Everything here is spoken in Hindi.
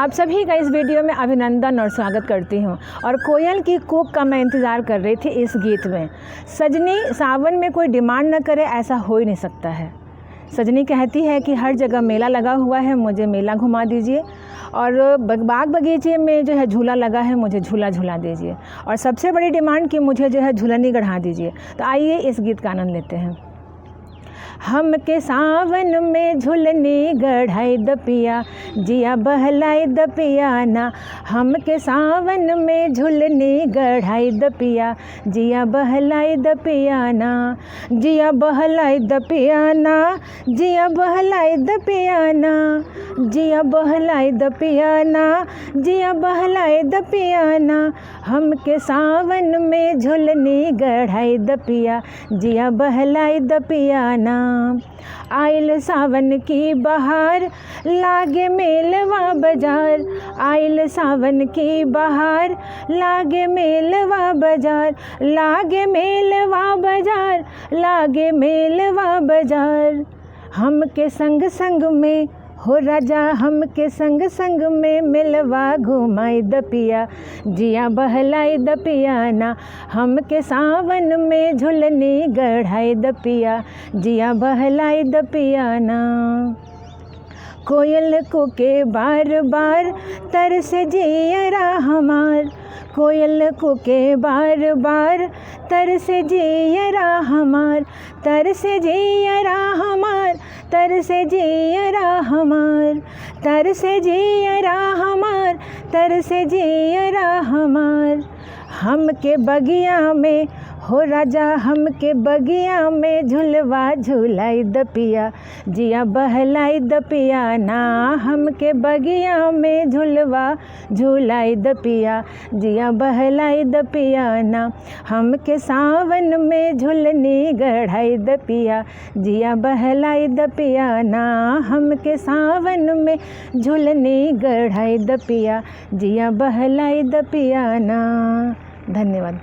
आप सभी का इस वीडियो में अभिनंदन और स्वागत करती हूँ। और कोयल की कूक का मैं इंतज़ार कर रही थी इस गीत में। सजनी सावन में कोई डिमांड न करे, ऐसा हो ही नहीं सकता है। सजनी कहती है कि हर जगह मेला लगा हुआ है, मुझे मेला घुमा दीजिए, और बाग बगीचे में जो है झूला लगा है, मुझे झूला झूला दीजिए, और सबसे बड़ी डिमांड कि मुझे जो है झूलनी गढ़ा दीजिए। तो आइए इस गीत का आनंद लेते हैं। हमके सावन में झुलनी गढ़ाई द पिया, जिया बहलाई द पिया ना। हमके सावन में झुलनी गढ़ाई द पिया, जिया बहलाई द पिया ना। जिया बहलाई द पिया ना, जिया बहलाई द पिया ना, जिया बहलाई द पिया ना, जिया बहलाई द पिया ना। हमके सावन में झुलनी गढ़ाई द पिया, जिया बहलाई द पिया ना। आइल सावन की बहार, लागे मेलवा बाजार। आइल सावन की बहार, लागे मेलवा बाजार। लागे मेलवा बाजार, लागे मेलवा बाजार। हमके संग संग में हो राजा, हमके संग संग में मिलवा घुमाई द पिया, जिया बहलाई द पिया ना। हमके सावन में झुलनी गढ़ाई द पिया, जिया बहलाई द पिया ना। कोयल को के बार बार तरसे जियरा हमार। कोयल को के बार बार तरसे जियरा हमार। तरसे जियरा हमार, तरसे जियरा हमार। तरसे जियरा हमार, तरसे जियरा हमार। हमके बगिया में हो राजा, हमके बगिया में झुलवा झुलाई द पिया, जिया बहलाई द पिया ना। हमके बगिया में झुलवा झुलाई द पिया, जिया बहलाई द पिया ना। हमके सावन में झुलनी गढ़ाई द पिया, जिया बहलाई द पिया ना। हमके सावन में झुलनी गढ़ाई द पिया, जिया बहलाई द पिया ना। धन्यवाद।